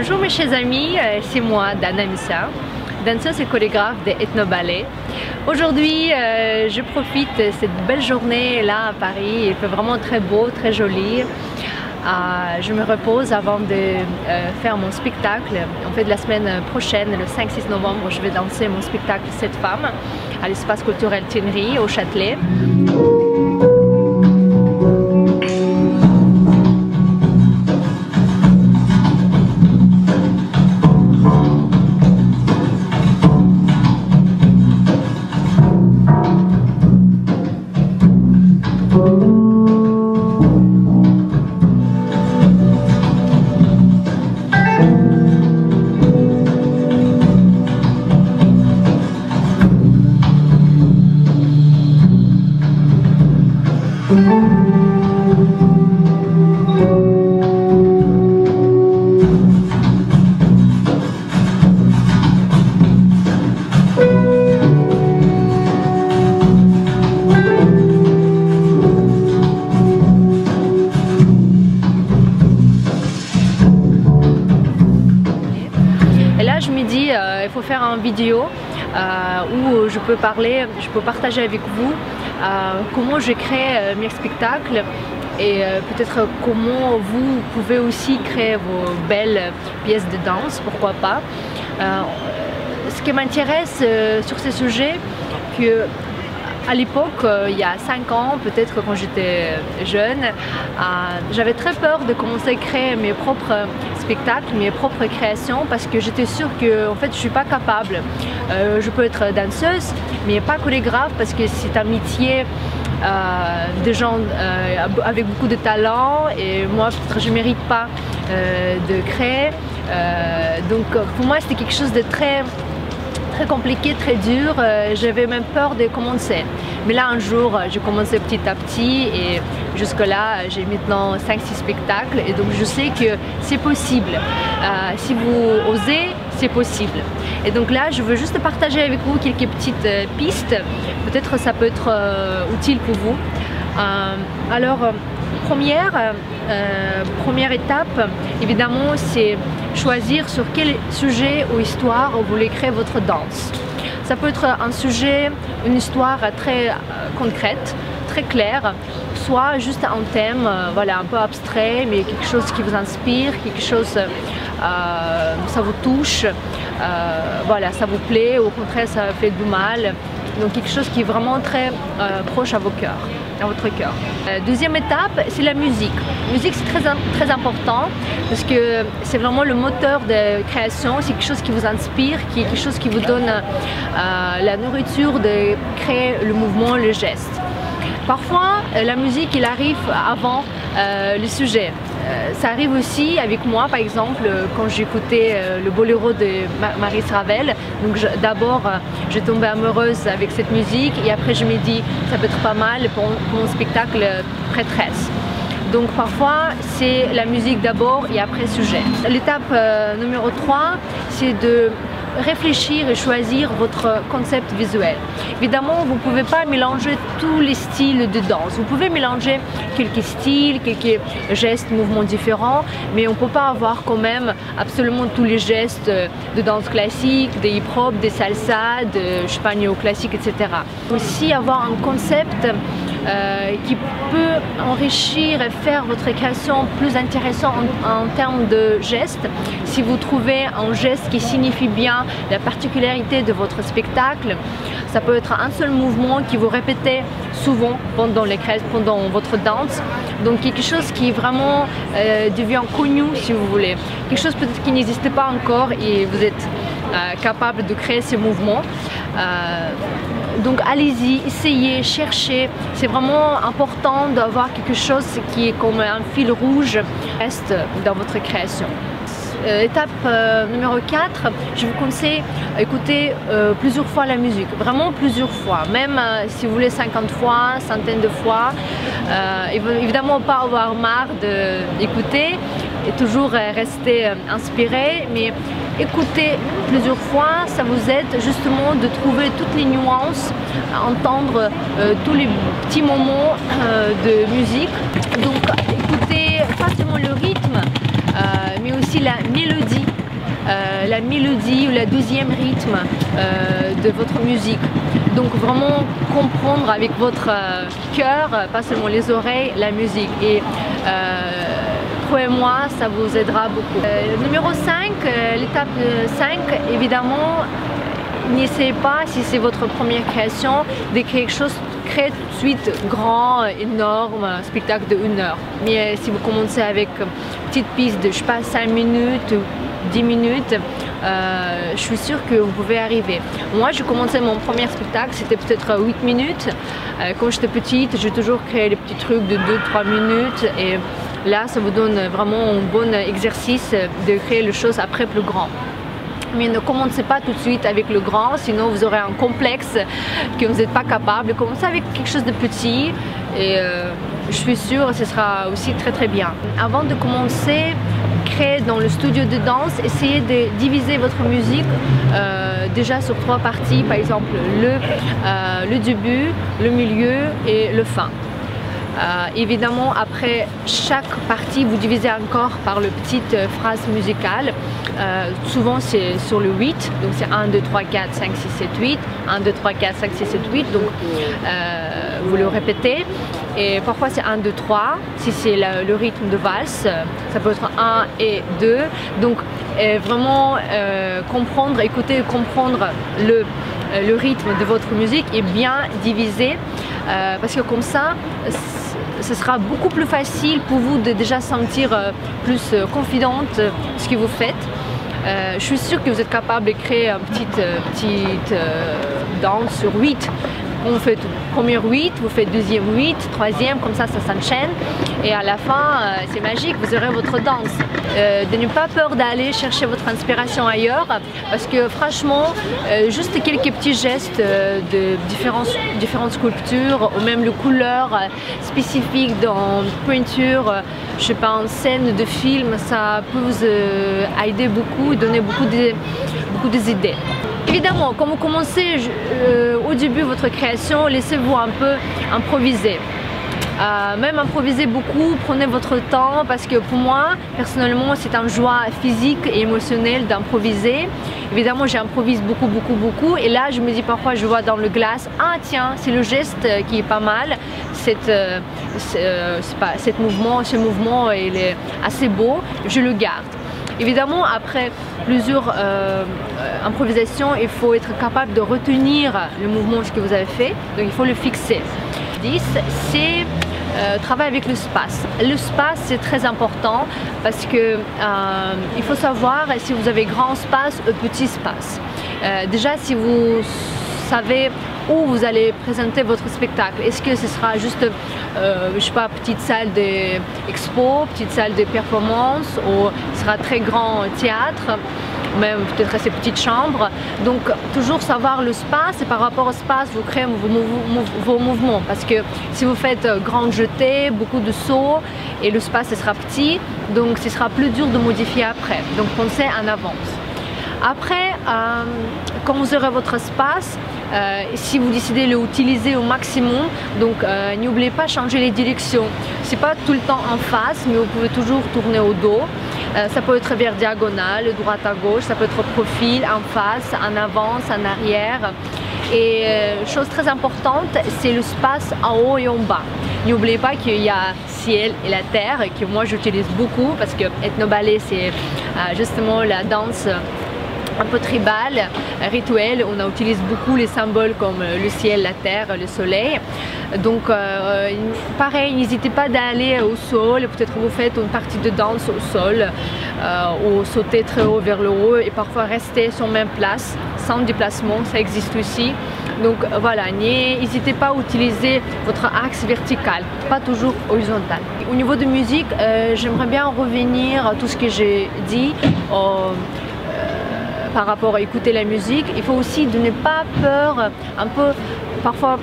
Bonjour mes chers amis, c'est moi Dana Missa, danseuse et chorégraphe de Ethno Ballet. Aujourd'hui je profite de cette belle journée là à Paris, il fait vraiment très beau, très joli. Je me repose avant de faire mon spectacle. En fait la semaine prochaine, le 5-6 novembre, je vais danser mon spectacle Cette femme à l'espace culturel Tinnery au Châtelet. Et là je me dis il faut faire une vidéo où je peux partager avec vous comment je crée mes spectacles et peut-être comment vous pouvez aussi créer vos belles pièces de danse, pourquoi pas. Ce qui m'intéresse sur ce sujet, que à l'époque, il y a 5 ans, peut-être quand j'étais jeune, j'avais très peur de commencer à créer mes propres spectacles, mes propres créations, parce que j'étais sûre que en fait, je ne suis pas capable. Je peux être danseuse, mais pas chorégraphe, parce que c'est un métier de gens avec beaucoup de talent, et moi, peut-être je ne mérite pas de créer. Donc pour moi, c'était quelque chose de très compliqué, très dur, j'avais même peur de commencer. Mais là un jour j'ai commencé petit à petit et jusque là j'ai maintenant 5-6 spectacles et donc je sais que c'est possible. Si vous osez, c'est possible. Et donc là je veux juste partager avec vous quelques petites pistes, peut-être ça peut être utile pour vous. Première étape, évidemment, c'est choisir sur quel sujet ou histoire vous voulez créer votre danse. Ça peut être un sujet, une histoire très concrète, très claire, soit juste un thème voilà, un peu abstrait, mais quelque chose qui vous inspire, quelque chose, ça vous touche, voilà, ça vous plaît, ou au contraire ça fait du mal. Donc quelque chose qui est vraiment très proche à votre cœur. Deuxième étape, c'est la musique. La musique c'est très important parce que c'est vraiment le moteur de création, c'est quelque chose qui vous inspire, quelque chose qui vous donne la nourriture de créer le mouvement, le geste. Parfois, la musique il arrive avant le sujet. Ça arrive aussi avec moi, par exemple, quand j'écoutais le boléro de Maurice Ravel. Donc d'abord, j'ai tombé amoureuse avec cette musique et après je me dis ça peut être pas mal pour mon spectacle Prêtresse. Donc parfois, c'est la musique d'abord et après sujet. L'étape numéro 3, c'est de réfléchir et choisir votre concept visuel. Évidemment, vous ne pouvez pas mélanger tous les styles de danse. Vous pouvez mélanger quelques styles, quelques gestes, mouvements différents, mais on ne peut pas avoir quand même absolument tous les gestes de danse classique, de hip-hop, de salsa, de spagno classique, etc. Aussi avoir un concept qui peut enrichir et faire votre création plus intéressante en termes de gestes. Si vous trouvez un geste qui signifie bien la particularité de votre spectacle, ça peut être un seul mouvement qui vous répétez souvent pendant votre danse. Donc quelque chose qui vraiment devient connu si vous voulez. Quelque chose peut-être qui n'existe pas encore et vous êtes capable de créer ces mouvements. Donc allez-y, essayez, cherchez. C'est vraiment important d'avoir quelque chose qui est comme un fil rouge reste dans votre création. Étape numéro 4, je vous conseille d'écouter plusieurs fois la musique, vraiment plusieurs fois, même si vous voulez 50 fois, centaines de fois. Évidemment pas avoir marre d'écouter et toujours rester inspiré, mais écouter plusieurs fois, ça vous aide justement de trouver toutes les nuances, entendre tous les petits moments de musique. Donc écoutez pas seulement le rythme, mais aussi la mélodie. la mélodie ou la deuxième rythme de votre musique. Donc vraiment comprendre avec votre cœur, pas seulement les oreilles, la musique. Et croyez-moi, ça vous aidera beaucoup. Numéro 5, l'étape 5, évidemment, n'essayez pas, si c'est votre première création, de créer quelque chose très tout de suite grand, énorme, un spectacle de 1 heure. Mais si vous commencez avec une petite piste de, je sais pas, 5 minutes, 10 minutes, je suis sûre que vous pouvez arriver. Moi, j'ai commencé mon premier spectacle, c'était peut-être 8 minutes. Quand j'étais petite, j'ai toujours créé des petits trucs de 2-3 minutes. Et là, ça vous donne vraiment un bon exercice de créer les choses après plus grand. Mais ne commencez pas tout de suite avec le grand, sinon vous aurez un complexe que vous n'êtes pas capable. Commencez avec quelque chose de petit et je suis sûre que ce sera aussi très bien. Avant de commencer, créer dans le studio de danse, essayez de diviser votre musique déjà sur 3 parties, par exemple le début, le milieu et le fin. Évidemment, après chaque partie, vous divisez encore par le petite phrase musicale. Souvent, c'est sur le 8, donc c'est 1, 2, 3, 4, 5, 6, 7, 8. 1, 2, 3, 4, 5, 6, 7, 8. Donc, vous le répétez. Et parfois, c'est 1, 2, 3. Si c'est le rythme de valse, ça peut être 1 et 2. Donc, vraiment comprendre, écouter et comprendre le rythme de votre musique et bien diviser. Parce que comme ça, ce sera beaucoup plus facile pour vous de déjà sentir plus confidente ce que vous faites. Je suis sûre que vous êtes capable de créer une petite danse sur 8. On fait première 8, vous faites deuxième 8, troisième, comme ça s'enchaîne. Et à la fin, c'est magique, vous aurez votre danse. De ne pas peur d'aller chercher votre inspiration ailleurs, parce que franchement, juste quelques petits gestes de différentes sculptures, ou même les couleurs spécifiques dans peinture, je sais pas, en scène de film, ça peut vous aider beaucoup et donner beaucoup d'idées. Évidemment, quand vous commencez au début de votre création, laissez-vous un peu improviser. Même improviser beaucoup, prenez votre temps parce que pour moi, personnellement, c'est un joie physique et émotionnelle d'improviser. Évidemment, j'improvise beaucoup et là, je me dis parfois, je vois dans le glace, ah tiens, c'est le geste qui est pas mal, ce mouvement il est assez beau, je le garde. Évidemment, après plusieurs improvisations, il faut être capable de retenir le mouvement que vous avez fait, donc il faut le fixer. 10, c'est travailler avec l'espace. L'espace, c'est très important parce que il faut savoir si vous avez grand espace ou petit espace. Déjà, si vous savez où vous allez présenter votre spectacle. Est-ce que ce sera juste, je sais pas, petite salle d'expo, petite salle de performance, ou ce sera très grand théâtre, même peut-être ces petites chambres. Donc toujours savoir l'espace et par rapport au espace, vous créez vos mouvements. Parce que si vous faites grande jetée, beaucoup de sauts, et l'espace sera petit, donc ce sera plus dur de modifier après. Donc pensez en avance. Après, quand vous aurez votre espace, si vous décidez de l'utiliser au maximum, donc n'oubliez pas de changer les directions. C'est pas tout le temps en face, mais vous pouvez toujours tourner au dos. Ça peut être vers diagonale, droite à gauche, ça peut être profil, en face, en avant, en arrière. Et chose très importante, c'est l'espace en haut et en bas. N'oubliez pas qu'il y a ciel et la terre, que moi j'utilise beaucoup parce que ethno-ballet c'est justement la danse un peu tribal, rituel. On utilise beaucoup les symboles comme le ciel, la terre, le soleil. Donc pareil, n'hésitez pas d'aller au sol, peut-être vous faites une partie de danse au sol ou sauter très haut vers le haut et parfois rester sur la même place sans déplacement, ça existe aussi. Donc voilà, n'hésitez pas à utiliser votre axe vertical, pas toujours horizontal. Au niveau de musique, j'aimerais bien revenir à tout ce que j'ai dit par rapport à écouter la musique. Il faut aussi de ne pas peur, un peu parfois,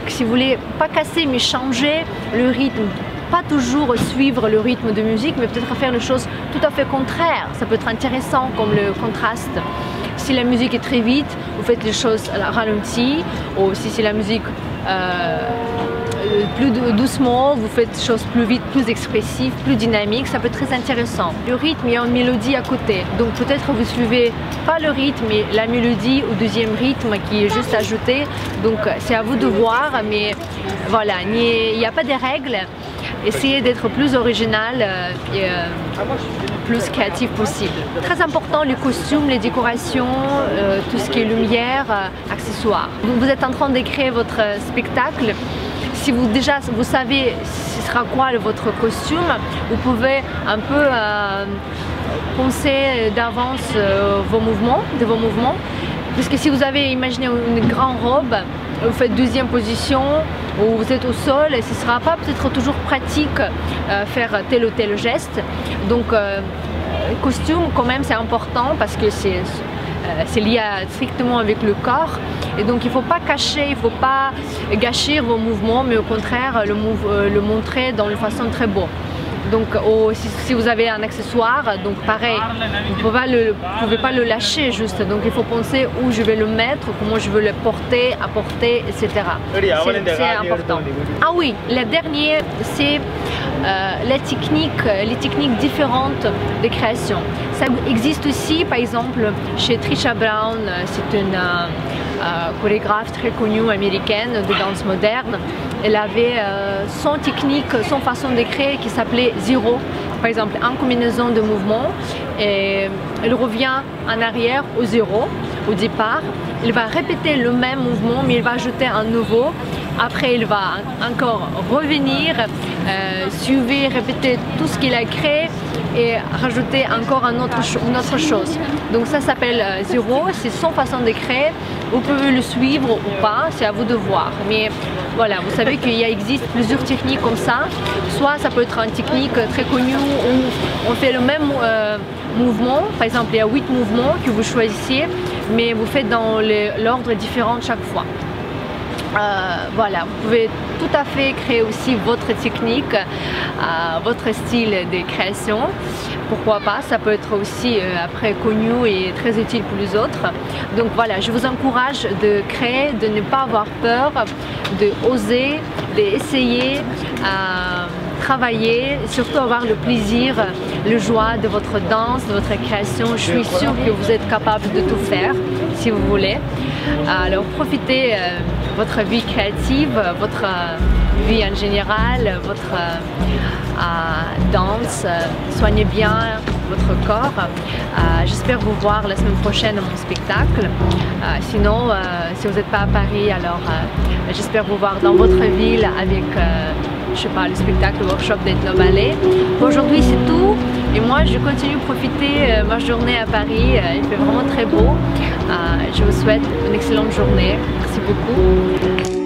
si vous voulez, pas casser mais changer le rythme. Pas toujours suivre le rythme de musique, mais peut-être faire les choses tout à fait contraires. Ça peut être intéressant comme le contraste. Si la musique est très vite, vous faites les choses ralenties, ou si c'est la musique plus doucement, vous faites des choses plus vite, plus expressives, plus dynamiques, ça peut être très intéressant. Le rythme, il y a une mélodie à côté, donc peut-être vous suivez pas le rythme, mais la mélodie au deuxième rythme qui est juste ajouté, donc c'est à vous de voir, mais voilà, il n'y a pas de règles. Essayez d'être plus original et plus créatif possible. Très important, les costumes, les décorations, tout ce qui est lumière, accessoires. Vous êtes en train de créer votre spectacle. Si vous savez ce sera quoi votre costume, vous pouvez un peu penser d'avance vos mouvements. Parce que si vous avez imaginé une grande robe, vous faites deuxième position ou vous êtes au sol, et ce ne sera pas peut-être toujours pratique faire tel ou tel geste. Donc costume quand même c'est important parce que c'est lié strictement avec le corps, et donc il ne faut pas cacher, il ne faut pas gâcher vos mouvements, mais au contraire le montrer d'une façon très beau. Donc si vous avez un accessoire, donc pareil, vous ne pouvez pas le lâcher juste, donc il faut penser où je vais le mettre, comment je veux le porter, apporter, etc. C'est important. Ah oui, le dernier, c'est les techniques différentes de création. Ça existe aussi, par exemple, chez Trisha Brown, c'est une chorégraphe très connue américaine de danse moderne. Elle avait son technique, son façon de créer qui s'appelait zéro. Par exemple, en combinaison de mouvements, et elle revient en arrière au zéro, au départ. Il va répéter le même mouvement, mais il va ajouter un nouveau. Après, il va encore revenir, suivre, répéter tout ce qu'il a créé et rajouter encore une autre chose. Donc ça s'appelle zéro, c'est son façon de créer. Vous pouvez le suivre ou pas, c'est à vous de voir. Mais voilà, vous savez qu'il existe plusieurs techniques comme ça. Soit ça peut être une technique très connue où on fait le même mouvement. Par exemple, il y a 8 mouvements que vous choisissez, mais vous faites dans l'ordre différent chaque fois. Voilà, vous pouvez tout à fait créer aussi votre technique, votre style de création. Pourquoi pas, ça peut être aussi après connu et très utile pour les autres. Donc voilà, je vous encourage de créer, de ne pas avoir peur, de oser, d'essayer, travailler, et surtout avoir le plaisir, le joie de votre danse, de votre création. Je suis sûre que vous êtes capable de tout faire si vous voulez. Alors profitez votre vie créative, votre vie en général, votre danse, soignez bien votre corps. J'espère vous voir la semaine prochaine à mon spectacle. Sinon, si vous n'êtes pas à Paris, alors j'espère vous voir dans votre ville avec je sais pas, le spectacle, le workshop d'Ethno Ballet. Aujourd'hui c'est tout, et moi je continue de profiter ma journée à Paris. Il fait vraiment très beau. Je vous souhaite une excellente journée. Merci beaucoup.